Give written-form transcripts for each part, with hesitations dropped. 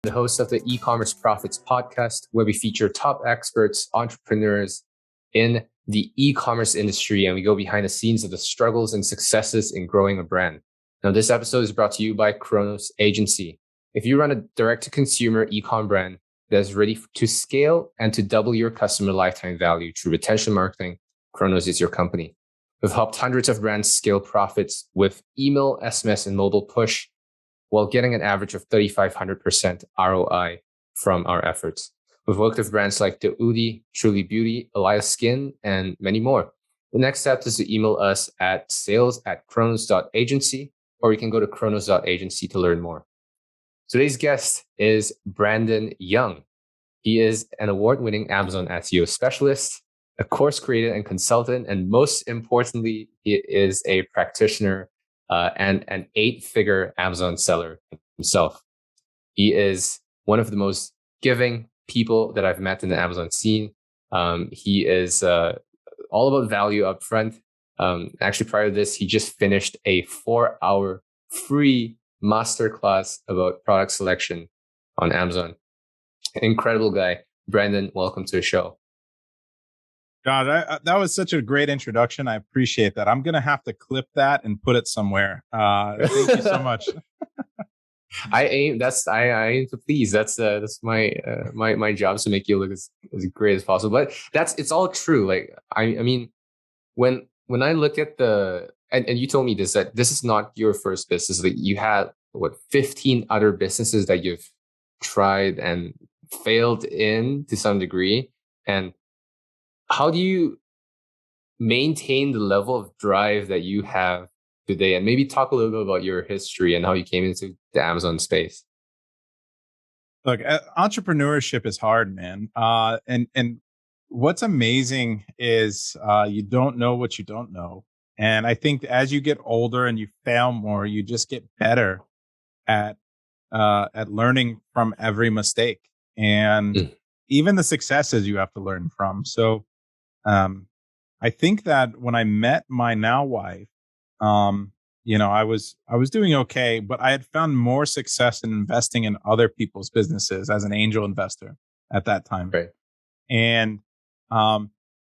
the host of the eCommerce Profits podcast, where we feature top experts, entrepreneurs in the e-commerce industry, and we go behind the scenes of the struggles and successes in growing a brand. Now, this episode is brought to you by Chronos Agency. If you run a direct-to-consumer e-com brand that is ready to scale and to double your customer lifetime value through retention marketing, Chronos is your company. We've helped hundreds of brands scale profits with email, SMS, and mobile push while getting an average of 3,500% ROI from our efforts. We've worked with brands like The Udi, Truly Beauty, Alya Skin, and many more. The next step is to email us at sales@chronos.agency, or you can go to chronos.agency to learn more. Today's guest is Brandon Young. He is an award-winning Amazon SEO specialist, a course creator and consultant, and most importantly, he is a practitioner and an 8-figure Amazon seller himself. He is one of the most giving people that I've met in the Amazon scene. He is all about value upfront. Actually, prior to this, he just finished a 4-hour free masterclass about product selection on Amazon. Incredible guy. Brandon, welcome to the show. God, that was such a great introduction. I appreciate that. I'm going to have to clip that and put it somewhere. Thank you so much. I aim to please. That's my job is to make you look as great as possible. But it's all true. Like, I mean, when I look at and you told me this, that this is not your first business. Like, you had 15 other businesses that you've tried and failed in to some degree. And how do you maintain the level of drive that you have today? And maybe talk a little bit about your history and how you came into the Amazon space. Look, entrepreneurship is hard, man. And what's amazing is you don't know what you don't know. And I think as you get older and you fail more, you just get better at learning from every mistake. And even the successes you have to learn from. So I think that when I met my now wife, I was doing okay, but I had found more success in investing in other people's businesses as an angel investor at that time. Right. And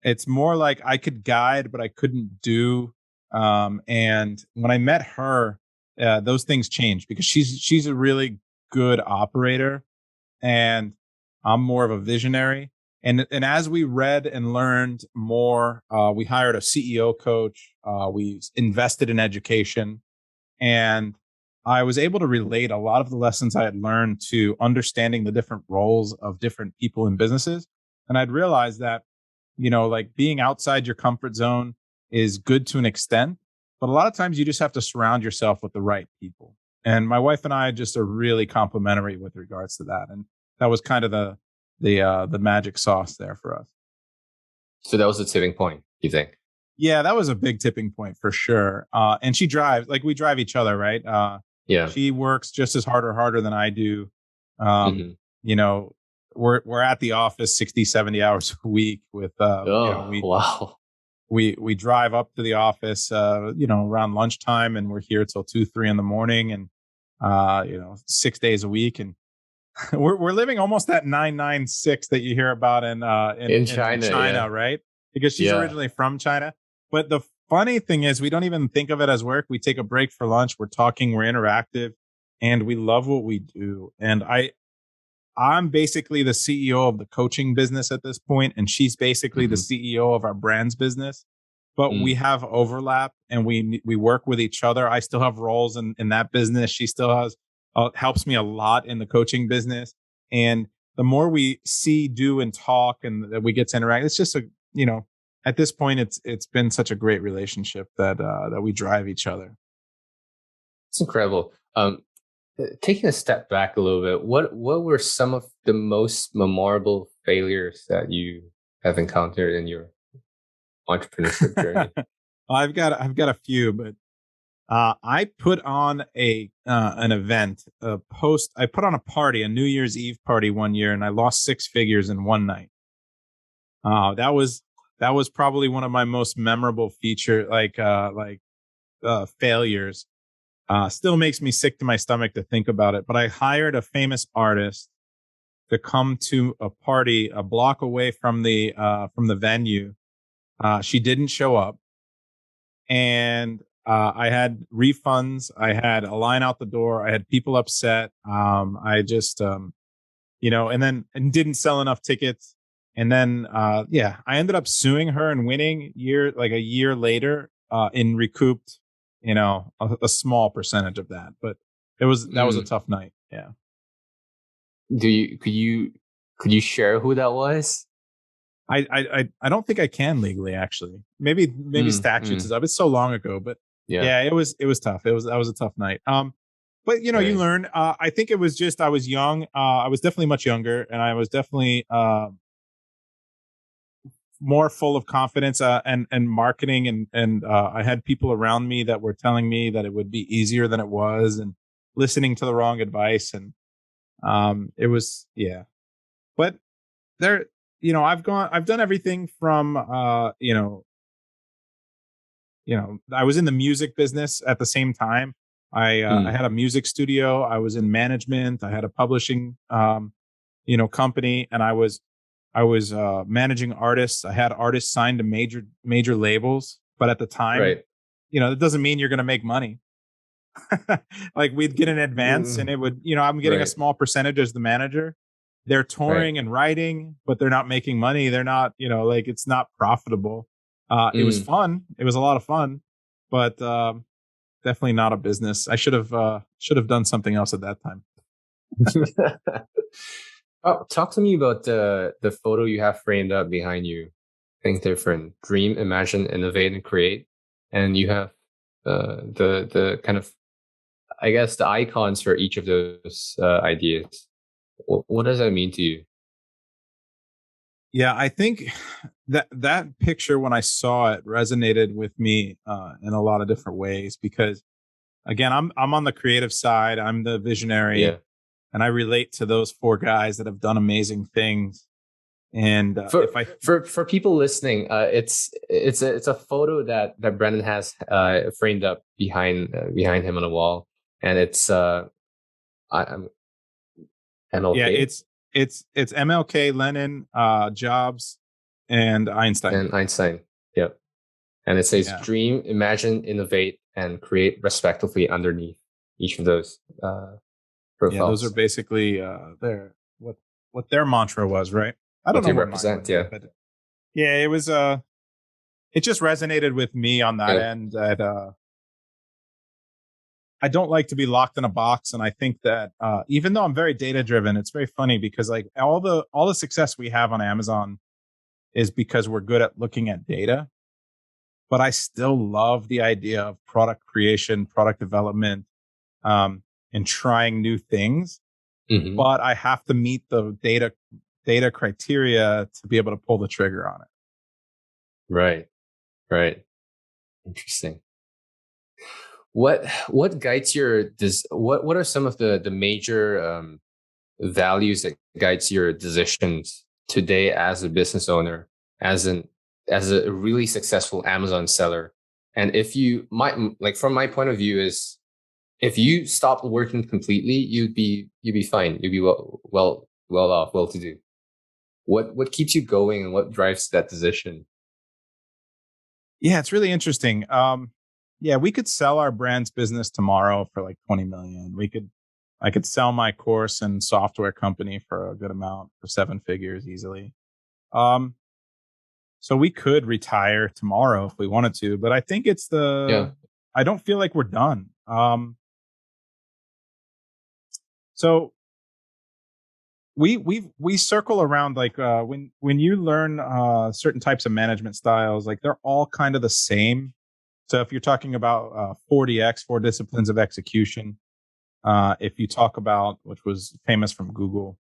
it's more like I could guide, but I couldn't do. And when I met her, those things changed because she's a really good operator, and I'm more of a visionary. And as we read and learned more, we hired a CEO coach. We invested in education, and I was able to relate a lot of the lessons I had learned to understanding the different roles of different people in businesses. And I'd realized that, like, being outside your comfort zone is good to an extent, but a lot of times you just have to surround yourself with the right people. And my wife and I just are really complementary with regards to that. And that was kind of the magic sauce there for us. So that was the tipping point, you think? Yeah, that was a big tipping point for sure. And she drives, like, we drive each other, right? Yeah. She works just as hard or harder than I do. We're at the office 60, 70 hours a week with, wow. We drive up to the office, around lunchtime, and we're here till 2, 3 in the morning, and, 6 days a week. And we're living almost that 996 that you hear about in China, yeah. right? Because she's originally from China. But the funny thing is, we don't even think of it as work. We take a break for lunch. We're talking, we're interactive, and we love what we do. And I'm basically the CEO of the coaching business at this point, and she's basically the CEO of our brands business. But we have overlap, and we work with each other. I still have roles in that business. She still has helps me a lot in the coaching business. And the more we see, do, and talk, and that we get to interact, it's just at this point, it's been such a great relationship that we drive each other. It's incredible. Taking a step back a little bit, what were some of the most memorable failures that you have encountered in your entrepreneurship journey? I've got a few, but I put on an event, I put on a party, a New Year's Eve party one year, and I lost 6 figures in one night. That was probably one of my most memorable failures. Still makes me sick to my stomach to think about it. But I hired a famous artist to come to a party a block away from the venue. She didn't show up, and I had refunds. I had a line out the door. I had people upset. I just and didn't sell enough tickets. And then I ended up suing her and winning a year later, and recouped a small percentage of that. But that was a tough night. Yeah. Could you share who that was? I don't think I can legally, actually. Maybe statutes is up. It's so long ago, but yeah, it was tough. That was a tough night. But you learn. I think it was just I was young. I was definitely much younger, and I was definitely more full of confidence and marketing, and I had people around me that were telling me that it would be easier than it was, and listening to the wrong advice, and it was But there, I've done everything from I was in the music business at the same time. I had a music studio. I was in management. I had a publishing, company, and I was managing artists. I had artists signed to major labels, but at the time, that doesn't mean you're going to make money. Like, we'd get an advance, and it would, I'm getting a small percentage as the manager. They're touring and writing, but they're not making money. They're not, it's not profitable. It was fun. It was a lot of fun, but definitely not a business. I should have done something else at that time. Oh, talk to me about the photo you have framed up behind you. Think different. Dream, imagine, innovate, and create. And you have the kind of, I guess, the icons for each of those ideas. What does that mean to you? Yeah, I think that picture, when I saw it, resonated with me in a lot of different ways, because again, I'm on the creative side. I'm the visionary, and I relate to those four guys that have done amazing things. And for people listening, it's a photo that Brendan has framed up behind him on the wall, and it's MLK. Yeah, it's MLK, Lenin, Jobs, and Einstein. Yep. And it says dream, imagine, innovate, and create respectively underneath each of those profiles. Yeah, those are basically what their mantra was, right? I don't know what represent. But it was it just resonated with me on that end. That I don't like to be locked in a box, and I think that even though I'm very data driven, it's very funny because like all the success we have on Amazon is because we're good at looking at data. But I still love the idea of product creation, product development, and trying new things. Mm-hmm. But I have to meet the data criteria to be able to pull the trigger on it. Right. Interesting. What guides what are some of the major values that guides your decisions today as a business owner, as a really successful Amazon seller? And if you from my point of view, is if you stopped working completely, you'd be fine. You'd be well off, well to do. What keeps you going, and what drives that decision? Yeah, it's really interesting. We could sell our brand's business tomorrow for like 20 million. I could sell my course and software company for a good amount, for 7 figures easily. So we could retire tomorrow if we wanted to, but I think it's I don't feel like we're done. So we circle around like when you learn certain types of management styles, like they're all kind of the same. So if you're talking about 4DX, 4 disciplines of execution, if you talk about, which was famous from Google,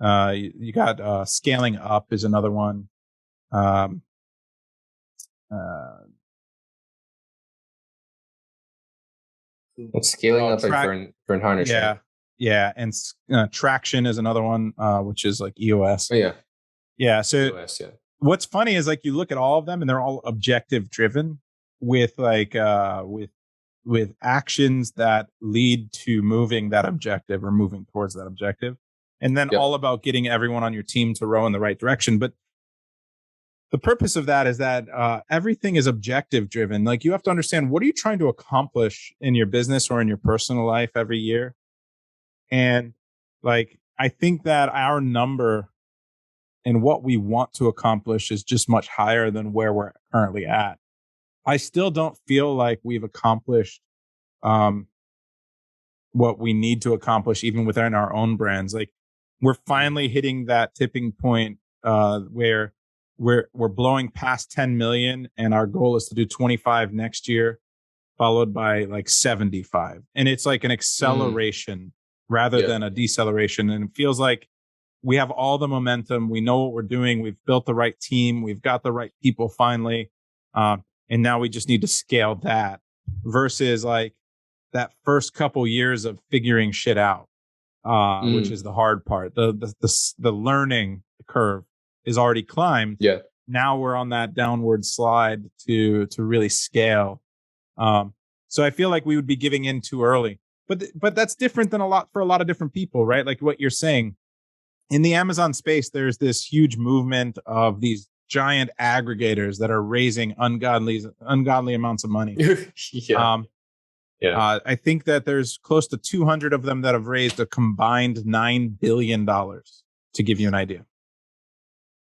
you got scaling up is another one. It's scaling up like Vern Harnish. Yeah. Right? Yeah. And traction is another one, which is like EOS. Oh, yeah. Yeah. So EOS, what's funny is like you look at all of them and they're all objective driven with like with with actions that lead to moving that objective or moving towards that objective. And then all about getting everyone on your team to row in the right direction. But the purpose of that is that everything is objective driven. Like, you have to understand, what are you trying to accomplish in your business or in your personal life every year? And like, I think that our number and what we want to accomplish is just much higher than where we're currently at. I still don't feel like we've accomplished what we need to accomplish even within our own brands. Like, we're finally hitting that tipping point where we're blowing past 10 million, and our goal is to do 25 next year, followed by like 75. And it's like an acceleration rather than a deceleration. And it feels like we have all the momentum. We know what we're doing. We've built the right team. We've got the right people finally. And now we just need to scale that, versus like that first couple years of figuring shit out, which is the hard part. The learning curve is already climbed. Yeah. Now we're on that downward slide to really scale. So I feel like we would be giving in too early, but that's different than for a lot of different people, right? Like what you're saying, in the Amazon space, there's this huge movement of these giant aggregators that are raising ungodly amounts of money. I think that there's close to 200 of them that have raised a combined $9 billion, to give you an idea,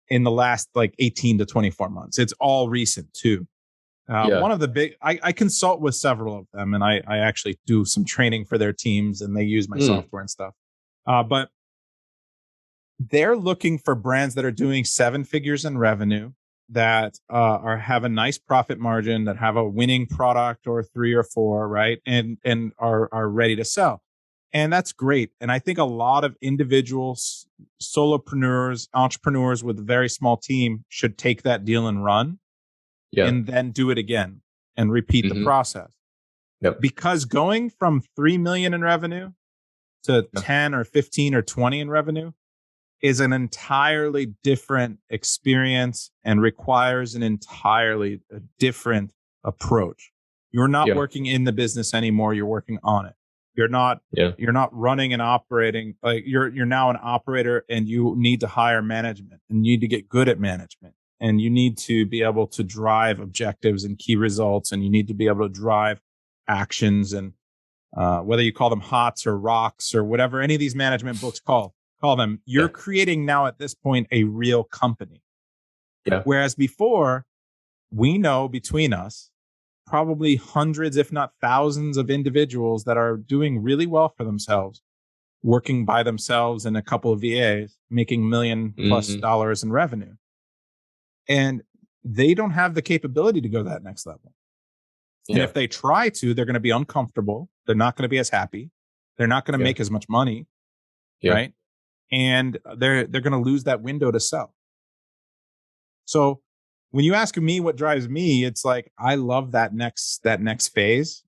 in the last like 18 to 24 months. It's all recent too. One of the big, I consult with several of them, and I actually do some training for their teams, and they use my software and stuff. But they're looking for brands that are doing 7 figures in revenue, that have a nice profit margin, that have a winning product or 3 or 4, right? And are ready to sell. And that's great. And I think a lot of individuals, solopreneurs, entrepreneurs with a very small team should take that deal and run, and then do it again and repeat the process. Because going from 3 million in revenue to 10 or 15 or 20 in revenue is an entirely different experience and requires an entirely different approach. You're not working in the business anymore. You're working on it. You're not running and operating. Like, you're now an operator, and you need to hire management, and you need to get good at management, and you need to be able to drive objectives and key results, and you need to be able to drive actions, and whether you call them HOTS or rocks or whatever any of these management books call them, you're creating now at this point a real company. Whereas before, we know between us probably hundreds, if not thousands, of individuals that are doing really well for themselves, working by themselves and a couple of VAs, making $1 million plus in revenue. And they don't have the capability to go that next level. And if they try to, they're going to be uncomfortable. They're not going to be as happy. They're not going to make as much money. Right. And they're going to lose that window to sell. So when you ask me what drives me, it's like, I love that next phase,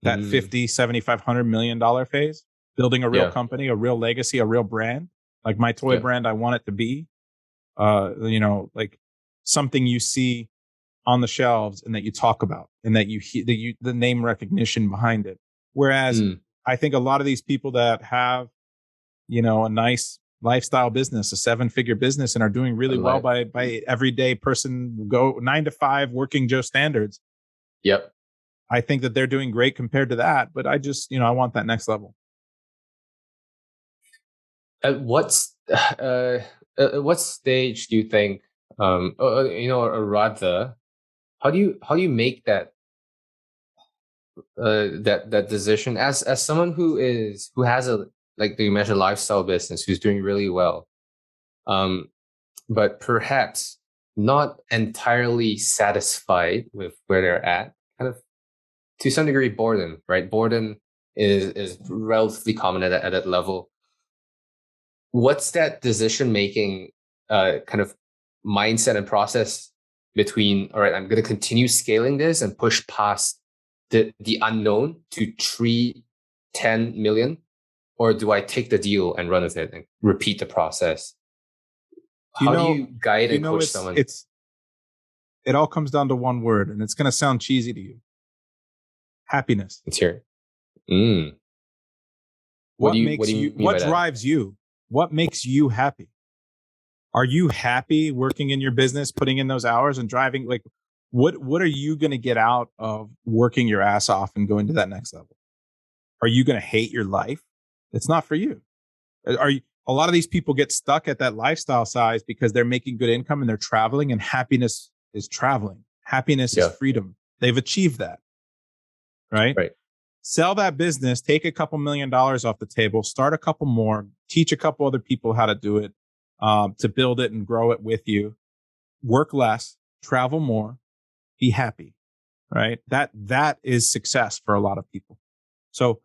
that 50, 75, $100 million phase, building a real company, a real legacy, a real brand, like my toy brand. I want it to be, like something you see on the shelves and that you talk about, and that you hear the name recognition behind it. Whereas I think a lot of these people that have, a nice lifestyle business, a 7-figure business, and are doing really well by everyday person, go 9 to 5 working Joe standards. I think that they're doing great compared to that, but I just, I want that next level. At what stage do you think, or rather, how do you make that that decision as someone who has a, like you mentioned, lifestyle business, who's doing really well, but perhaps not entirely satisfied with where they're at, kind of to some degree boredom, right? Boredom is relatively common at that level. What's that decision making kind of mindset and process between, all right, I'm going to continue scaling this and push past the unknown to 10 million, or do I take the deal and run with it and repeat the process? How do you guide and coach someone? It all comes down to one word, and it's going to sound cheesy to you. Happiness. Let's hear it. Mm. What do you mean What by that? drives you? What makes you happy? Are you happy working in your business, putting in those hours and driving? Like, what are you going to get out of working your ass off and going to that next level? Are you going to hate your life? It's not for you. Are you? A lot of these people get stuck at that lifestyle size because they're making good income and they're traveling, and happiness is traveling. Happiness is Yeah. freedom. They've achieved that, right? Right. Sell that business, take a couple $1,000,000 off the table, start a couple more, teach a couple other people how to do it, to build it and grow it with you. Work less, travel more, be happy, right? That is success for a lot of people. So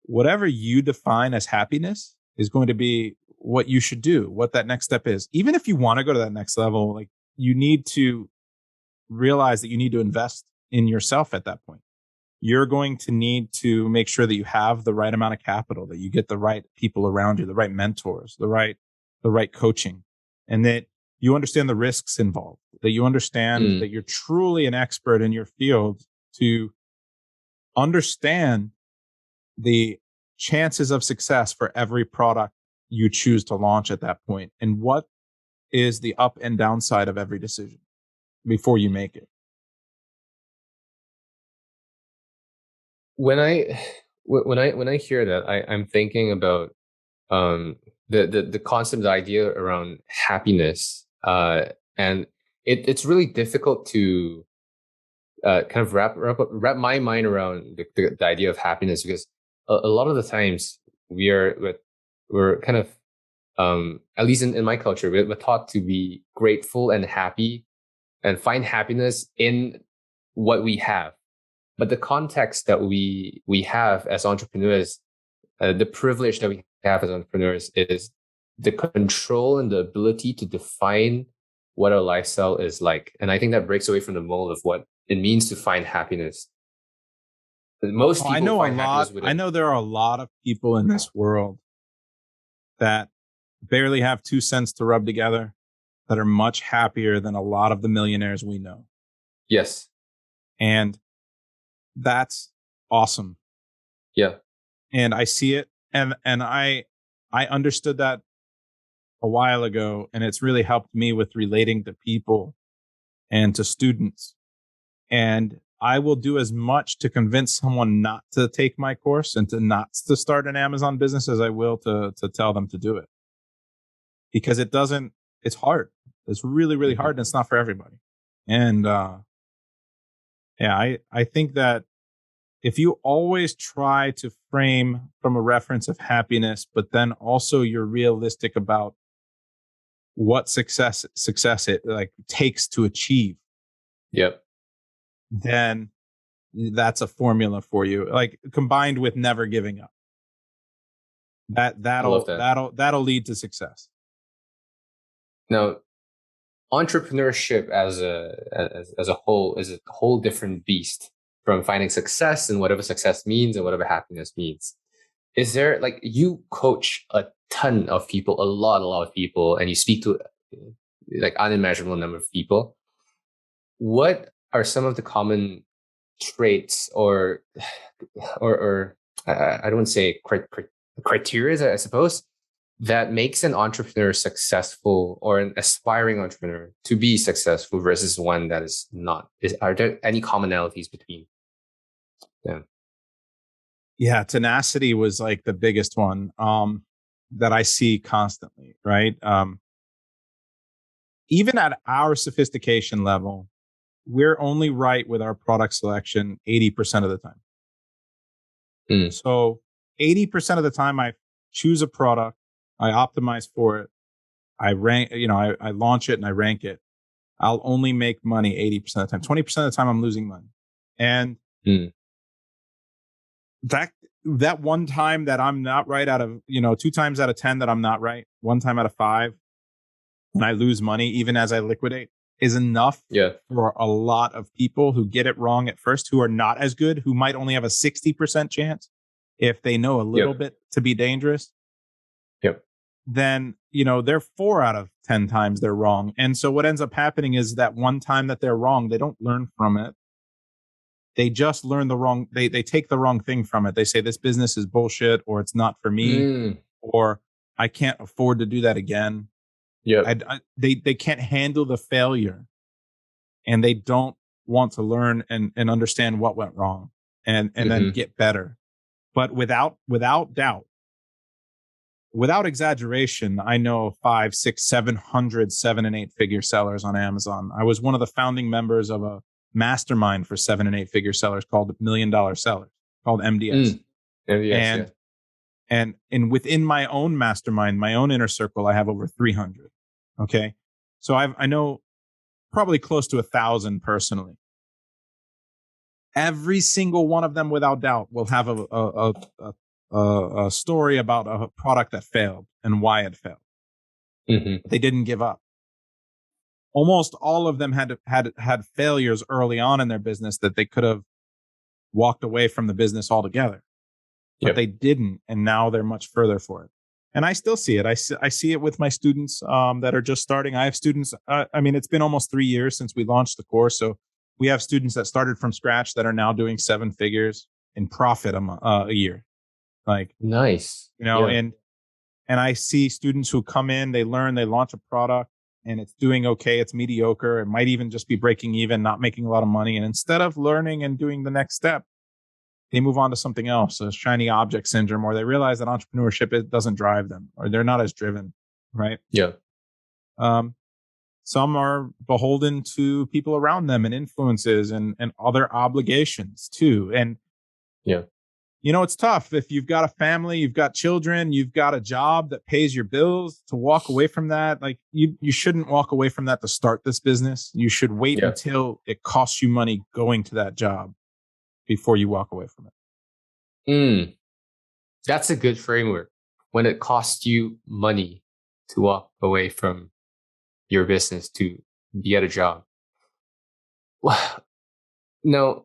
whatever you define as happiness is going to be what you should do, what that next step is. Even if you want to go to that next level, like, you need to realize that you need to invest in yourself at that point. You're going to need to make sure that you have the right amount of capital, that you get the right people around you, the right mentors, the right coaching, and that you understand the risks involved, that you understand that you're truly an expert in your field to understand the chances of success for every product you choose to launch at that point, and what is the up and downside of every decision before you make it. When I hear that, I'm thinking about the concept, the idea around happiness, and it's really difficult to kind of wrap my mind around the idea of happiness, because a lot of the times we're kind of at least in my culture, we're taught to be grateful and happy and find happiness in what we have. But the context that we have as entrepreneurs, the privilege that we have as entrepreneurs, is the control and the ability to define what our lifestyle is like. And I think that breaks away from the mold of what it means to find happiness. Most people I know find happiness I know there are a lot of people in this world that barely have 2 cents to rub together that are much happier than a lot of the millionaires we know. Yes. And that's awesome. Yeah. And I see it. And I understood that a while ago, and it's really helped me with relating to people and to students. And I will do as much to convince someone not to take my course and to start an Amazon business as I will to tell them to do it. Because it's hard. It's really, really hard, and it's not for everybody. And I think that if you always try to frame from a reference of happiness, but then also you're realistic about what success it like takes to achieve. Yep. Then that's a formula for you, like, combined with never giving up. That'll lead to success. Now, entrepreneurship as a whole is a whole different beast from finding success and whatever success means and whatever happiness means. Is there, like, you coach a ton of people, a lot of people, and you speak to like unimaginable number of people. What are some of the common traits or I don't want to say criteria, I suppose, that makes an entrepreneur successful, or an aspiring entrepreneur to be successful, versus one that is not? Are there any commonalities between them? Yeah, tenacity was like the biggest one that I see constantly, right? Even at our sophistication level, we're only right with our product selection 80% of the time. So 80% of the time I choose a product, I optimize for it, I rank, I launch it and I rank it. I'll only make money 80% of the time. 20% of the time I'm losing money. And that one time that I'm not right out of, 2 times out of 10 that I'm not right, 1 time out of 5, and I lose money even as I liquidate, is enough for a lot of people who get it wrong at first, who are not as good, who might only have a 60% chance if they know a little bit to be dangerous. Then, they're 4 out of 10 times they're wrong. And so what ends up happening is that one time that they're wrong, they don't learn from it. they just learn they take the wrong thing from it. They say this business is bullshit, or it's not for me, or I can't afford to do that again. Yeah. They can't handle the failure, and they don't want to learn and understand what went wrong and then get better. But without doubt, without exaggeration, I know 500, 600, 700, 7 and 8 figure sellers on Amazon. I was one of the founding members of a mastermind for 7 and 8 figure sellers called $1 Million Sellers, called MDS. MDS, and within my own mastermind, my own inner circle, I have over 300. Okay. So I know probably close to 1,000 personally. Every single one of them, without doubt, will have a story about a product that failed and why it failed. They didn't give up. Almost all of them had failures early on in their business that they could have walked away from the business altogether, but they didn't, and now they're much further for it. And I still see it. I see it with my students that are just starting. I have students. I mean, it's been almost 3 years since we launched the course, so we have students that started from scratch that are now doing 7 figures in profit a year. Like, nice, and I see students who come in, they learn, they launch a product, and it's doing okay. It's mediocre. It might even just be breaking even, not making a lot of money. And instead of learning and doing the next step, they move on to something else, so shiny object syndrome, or they realize that entrepreneurship, it doesn't drive them, or they're not as driven, right? Yeah. Some are beholden to people around them and influences and other obligations too. And it's tough if you've got a family, you've got children, you've got a job that pays your bills, to walk away from that. Like you shouldn't walk away from that to start this business. You should wait until it costs you money going to that job before you walk away from it. That's a good framework. When it costs you money to walk away from your business to be at a job. Well, now,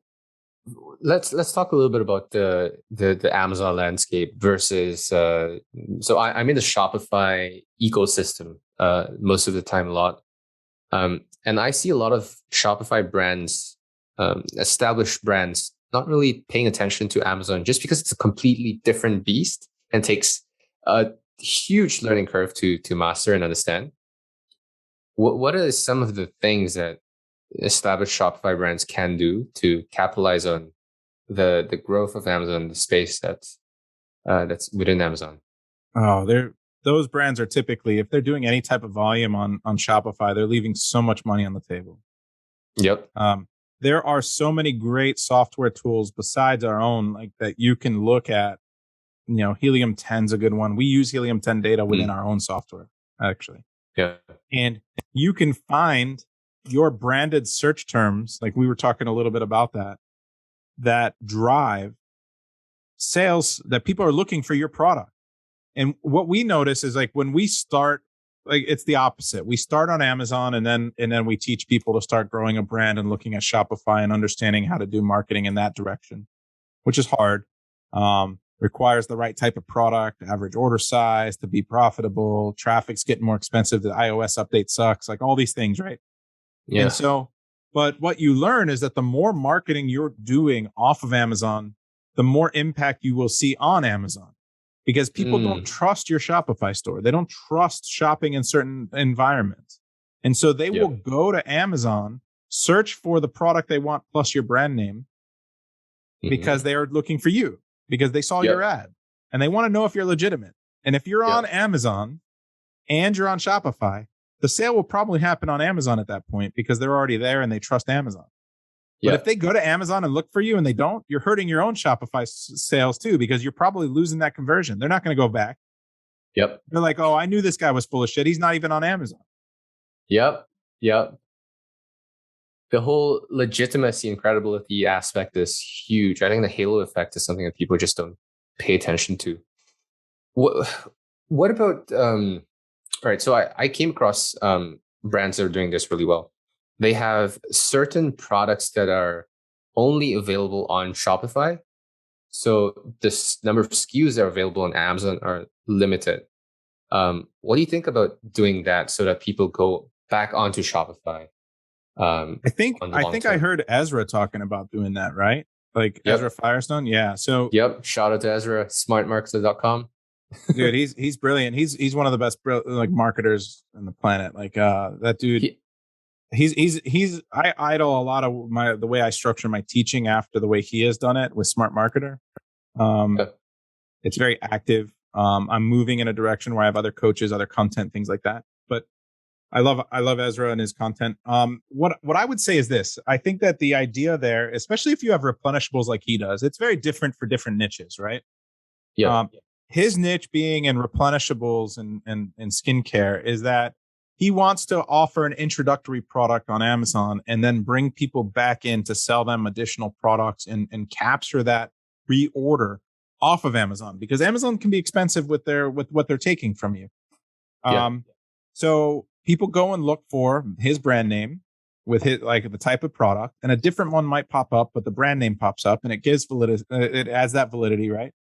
let's talk a little bit about the Amazon landscape versus. So I'm in the Shopify ecosystem most of the time, a lot, and I see a lot of Shopify brands, established brands, not really paying attention to Amazon just because it's a completely different beast and takes a huge learning curve to master and understand. What are some of the things that established Shopify brands can do to capitalize on the growth of Amazon, the space that's within Amazon? Those brands are typically, if they're doing any type of volume on Shopify, they're leaving so much money on the table. Yep. There are so many great software tools besides our own, like that you can look at. Helium 10's a good one. We use Helium 10 data within our own software, actually. Yeah. And you can find your branded search terms, like we were talking a little bit about that drive sales, that people are looking for your product. And what we notice is, like, when we start, like, it's the opposite. We start on Amazon and then we teach people to start growing a brand and looking at Shopify and understanding how to do marketing in that direction, which is hard. Requires the right type of product, average order size to be profitable. Traffic's getting more expensive. The iOS update sucks, like all these things, right? Yeah. And so, but what you learn is that the more marketing you're doing off of Amazon, the more impact you will see on Amazon, because people don't trust your Shopify store. They don't trust shopping in certain environments. And so they will go to Amazon, search for the product they want plus your brand name, because they are looking for you, because they saw your ad and they want to know if you're legitimate. And if you're on Amazon and you're on Shopify, the sale will probably happen on Amazon at that point because they're already there and they trust Amazon. But if they go to Amazon and look for you and they don't, you're hurting your own Shopify sales too, because you're probably losing that conversion. They're not going to go back. Yep. They're like, oh, I knew this guy was full of shit. He's not even on Amazon. Yep. The whole legitimacy and credibility aspect is huge. I think the halo effect is something that people just don't pay attention to. What about, all right, so I came across brands that are doing this really well. They have certain products that are only available on Shopify. So this number of SKUs that are available on Amazon are limited. What do you think about doing that so that people go back onto Shopify? on the I long think I term. heard Ezra talking about doing that, right? Like Ezra Yep. Firestone. Yeah. So Yep. Shout out to Ezra, smartmarketer.com. dude, he's brilliant. He's one of the best like marketers on the planet. Like that dude. He, I idol a lot of the way I structure my teaching after the way he has done it with Smart Marketer. Um, yep. it's very active. I'm moving in a direction where I have other coaches, other content, things like that. But I love Ezra and his content. What I would say is this: I think that the idea there, especially if you have replenishables like he does, it's very different for different niches, right? Yep. Um, his niche being in replenishables and skincare is that he wants to offer an introductory product on Amazon and then bring people back in to sell them additional products and capture that reorder off of Amazon, because Amazon can be expensive with what they're taking from you. Yeah. So people go and look for his brand name with his, like, the type of product, and a different one might pop up, but the brand name pops up and it gives validity. It adds that validity, right?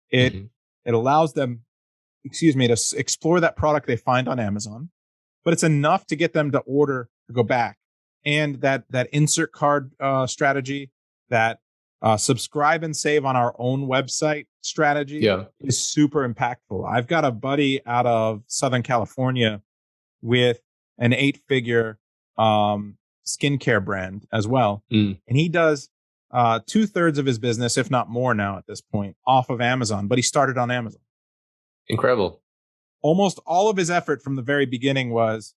It Hmm. it allows them, to explore that product they find on Amazon, but it's enough to get them to order to go back. And that insert card strategy, that subscribe and save on our own website strategy Yeah. is super impactful. I've got a buddy out of Southern California with an 8-figure skincare brand as well, Mm. and he does 2/3 of his business, if not more now at this point, off of Amazon. But he started on Amazon. Incredible. Almost all of his effort from the very beginning was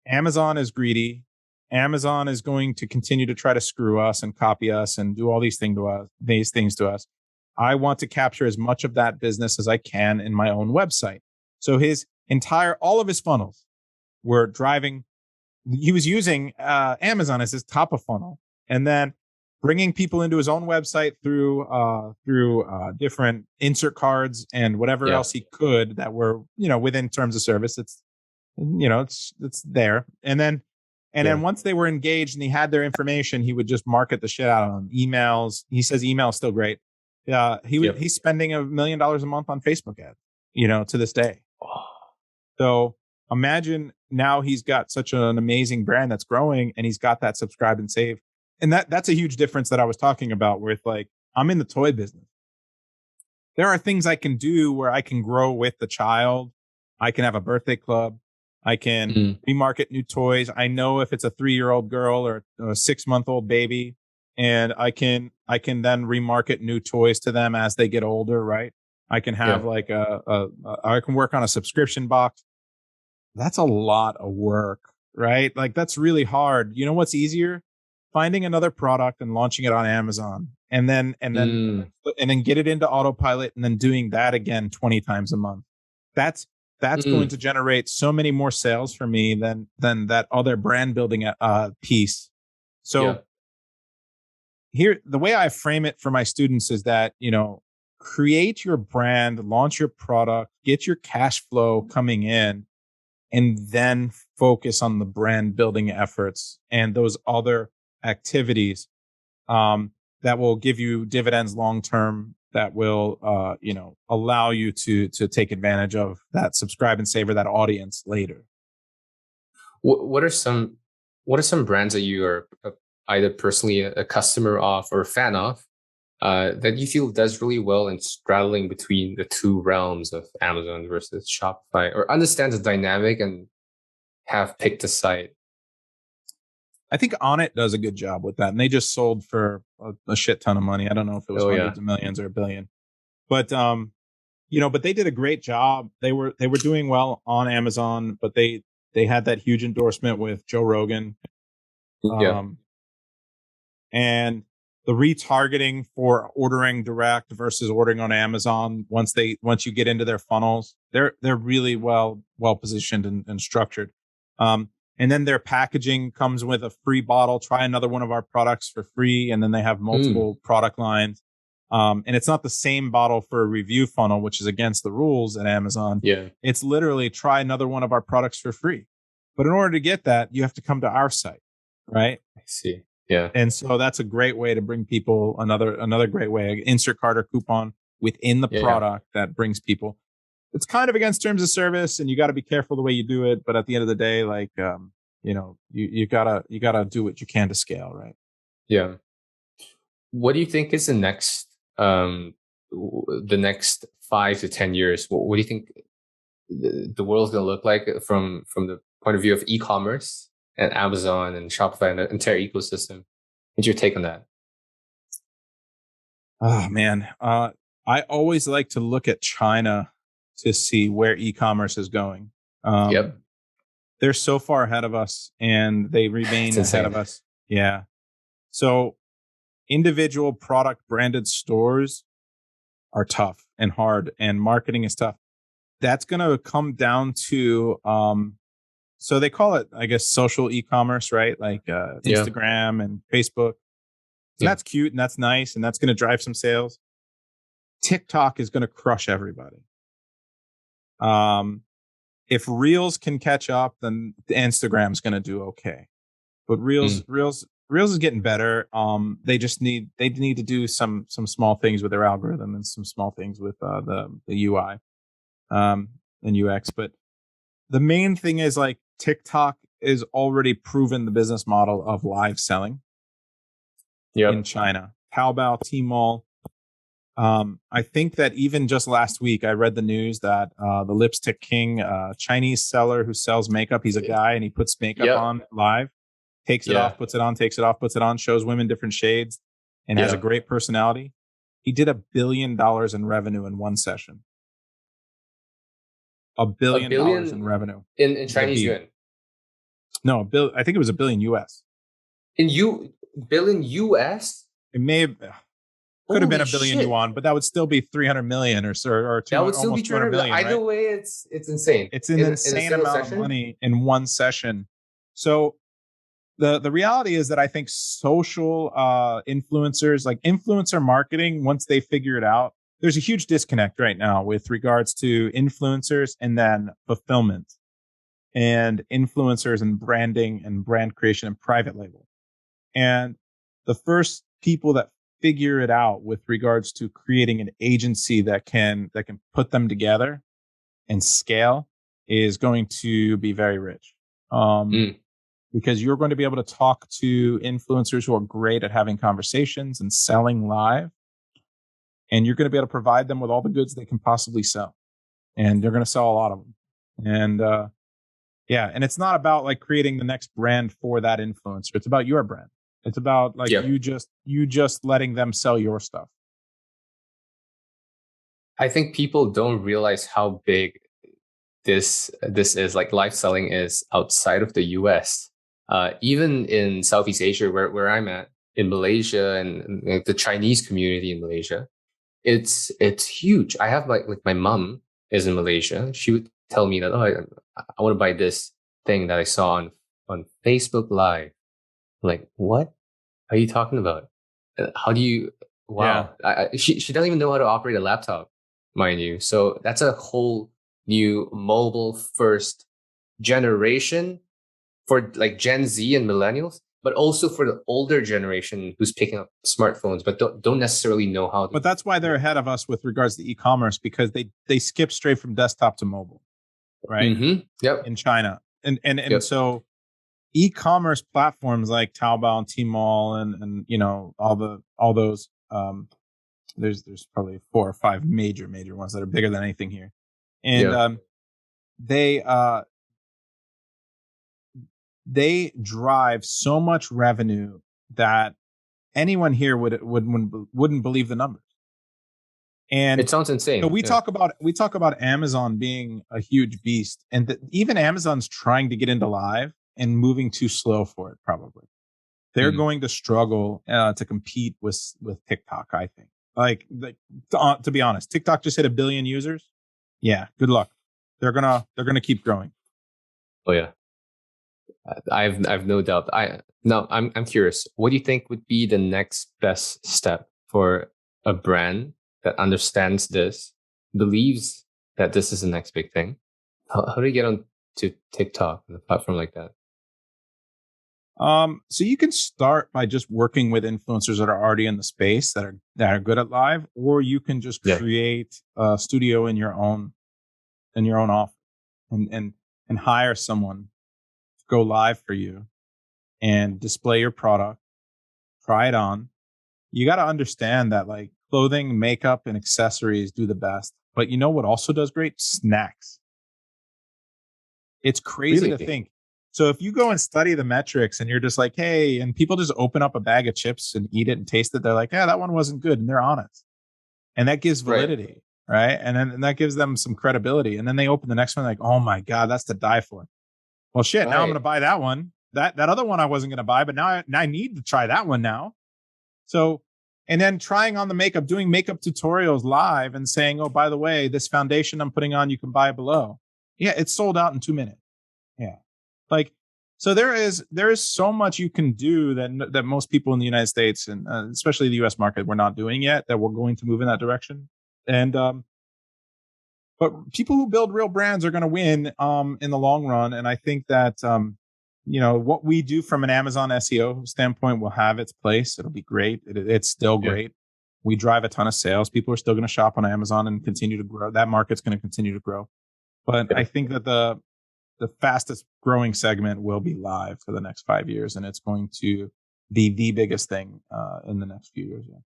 Amazon is greedy. Amazon is going to continue to try to screw us and copy us and do all these things to us. I want to capture as much of that business as I can in my own website. So all of his funnels were driving. He was using Amazon as his top of funnel, and then bringing people into his own website through different insert cards and whatever Yeah. else he could that were, within terms of service. It's there. And then Yeah. once they were engaged and he had their information, he would just market the shit out of them. Emails. He says email is still great. Yep. He's spending $1 million a month on Facebook ads, to this day. Oh, So imagine now he's got such an amazing brand that's growing, and he's got that subscribe and save. And that's a huge difference that I was talking about with, like, I'm in the toy business. There are things I can do where I can grow with the child. I can have a birthday club. I can mm. remarket new toys. I know if it's a 3-year-old girl or a 6-month-old baby, and I can then remarket new toys to them as they get older, right? I can have Yeah. like I can work on a subscription box. That's a lot of work, right? Like, that's really hard. You know what's easier? Finding another product and launching it on Amazon, Mm. and then get it into autopilot, and then doing that again 20 times a month. That's that's going Mm. to generate so many more sales for me than that other brand building piece. Yeah. So here, the way I frame it for my students is that, create your brand, launch your product, get your cash flow coming in, and then focus on the brand building efforts and those other activities that will give you dividends long term, that will allow you to take advantage of that subscribe and save, or that audience later. What are some brands that you are either personally a customer of or a fan of that you feel does really well in straddling between the two realms of Amazon versus Shopify, or understands the dynamic and have picked a side? I think Onnit does a good job with that, and they just sold for a shit ton of money. I don't know if it was Oh yeah. hundreds of millions or a billion, but but they did a great job. They were doing well on Amazon, but they had that huge endorsement with Joe Rogan, Yeah. um, and the retargeting for ordering direct versus ordering on Amazon. Once you get into their funnels, they're really well positioned and structured. And then their packaging comes with a free bottle. Try another one of our products for free, and then they have Mm. multiple product lines. And it's not the same bottle for a review funnel, which is against the rules at Amazon. Yeah. It's literally try another one of our products for free. But in order to get that, you have to come to our site, right? I see. Yeah. And so that's a great way to bring people, another great way, insert card or coupon within the Yeah. product that brings people. It's kind of against terms of service, and you got to be careful the way you do it. But at the end of the day, like, you gotta do what you can to scale, right? Yeah. What do you think is the next 5 to 10 years? What do you think the world's going to look like from the point of view of e-commerce and Amazon and Shopify and the entire ecosystem? What's your take on that? Oh man, I always like to look at China to see where e-commerce is going. Yep. They're so far ahead of us, and they It's remain ahead of insane. us. Yeah. So individual product branded stores are tough and hard, and marketing is tough. That's going to come down to so they call it, I guess, social e-commerce, right? Like Yeah. Instagram and Facebook. And Yeah. that's cute and that's nice and that's going to drive some sales. TikTok is going to crush everybody. If Reels can catch up, then Instagram's going to do okay. But Mm. Reels is getting better. They need to do some small things with their algorithm and some small things with the UI and UX. But the main thing is like TikTok is already proven the business model of live selling in Yep. China. Taobao, Tmall. I think that even just last week, I read the news that the Lipstick King, Chinese seller who sells makeup, he's a guy and he puts makeup Yep. on live, takes it Yeah. off, puts it on, takes it off, puts it on, shows women different shades, and has a Yeah. great personality. He did $1 billion in revenue in one session. $1 A billion billion in revenue in with a Chinese B. yuan. No, bill. I think it was $1 billion US. Billion US? It may have, could have been Holy $1 billion shit. yuan, but that would still be 300 million or That 200, would still be almost 200 200. million, Either right? way, it's insane. It's an In a insane single amount of session? money in one session. So the reality is that I think social influencers, like influencer marketing, once they figure it out, there's a huge disconnect right now with regards to influencers and then fulfillment and influencers and branding and brand creation and private label. And the first people that figure it out with regards to creating an agency that can put them together and scale is going to be very rich. Mm. Because you're going to be able to talk to influencers who are great at having conversations and selling live. And you're going to be able to provide them with all the goods they can possibly sell. And they're going to sell a lot of them. And yeah, and it's not about like creating the next brand for that influencer. It's about your brand. It's about like Yep. you just letting them sell your stuff. I think people don't realize how big this is, like live selling is outside of the US. Even in Southeast Asia, where I'm at, in Malaysia and like, the Chinese community in Malaysia, it's huge. I have like my mom is in Malaysia. She would tell me that, oh, I want to buy this thing that I saw on Facebook Live. I'm like, what are you talking about? How do you? Yeah. Wow, she doesn't even know how to operate a laptop, mind you. So that's a whole new mobile first generation for like Gen Z and millennials, but also for the older generation who's picking up smartphones, but don't necessarily know how to. But that's why they're ahead of us with regards to e-commerce, because they skip straight from desktop to mobile, right? Mm-hmm. Yep. In China. And Yep. so e-commerce platforms like Taobao and Tmall and all those there's probably 4 or 5 major ones that are bigger than anything here. And Yeah. They drive so much revenue that anyone here wouldn't believe the numbers. And It sounds so insane. we Yeah. talk about Amazon being a huge beast, and even Amazon's trying to get into live and moving too slow for it. Probably they're Mm. going to struggle to compete with TikTok. I think. Like to be honest, TikTok just hit 1 billion users. Yeah, good luck. They're gonna keep growing. Oh yeah. I've no doubt. I'm curious. What do you think would be the next best step for a brand that understands this, believes that this is the next big thing? How do you get on to TikTok and a platform like that? So you can start by just working with influencers that are already in the space that are good at live, or you can just Yeah. create a studio in your own office and hire someone to go live for you and display your product, try it on. You got to understand that like clothing, makeup, and accessories do the best. But you know what also does great? Snacks. It's crazy to Really? think. So if you go and study the metrics and you're just like, hey, and people just open up a bag of chips and eat it and taste it, they're like, yeah, that one wasn't good. And they're honest. And that gives Right. validity, right? And that gives them some credibility. And then they open the next one like, oh my God, that's to die for. Well, shit, now I'm going Right. to buy that one. That other one I wasn't going to buy, but now I need to try that one now. So, and then trying on the makeup, doing makeup tutorials live and saying, oh, by the way, this foundation I'm putting on, you can buy below. Yeah, it's sold out in 2 minutes. Yeah. Like, so there is so much you can do that most people in the United States and especially the US market, we're not doing yet, that we're going to move in that direction. And, but people who build real brands are going to win in the long run. And I think that, what we do from an Amazon SEO standpoint will have its place. It'll be great. It's still Yeah. great. We drive a ton of sales. People are still going to shop on Amazon and continue to grow. That market's going to continue to grow. But Yeah. I think that the fastest growing segment will be live for the next 5 years. And it's going to be the biggest thing in the next few years. Yeah.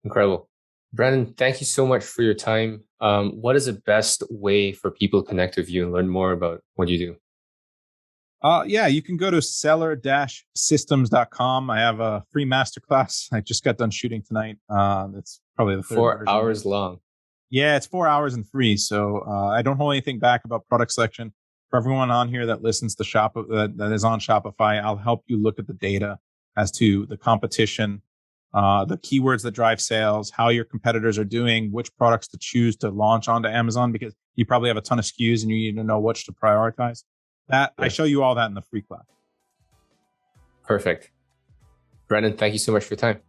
Incredible. Brandon, thank you so much for your time. What is the best way for people to connect with you and learn more about what you do? Yeah, you can go to seller-systems.com. I have a free masterclass. I just got done shooting tonight. It's probably the third 4 version. hours long. Yeah, it's 4 hours and free. So I don't hold anything back about product selection. For everyone on here that listens to that is on Shopify, I'll help you look at the data as to the competition, the keywords that drive sales, how your competitors are doing, which products to choose to launch onto Amazon, because you probably have a ton of SKUs and you need to know which to prioritize. I show you all that in the free class. Perfect. Brandon, thank you so much for your time.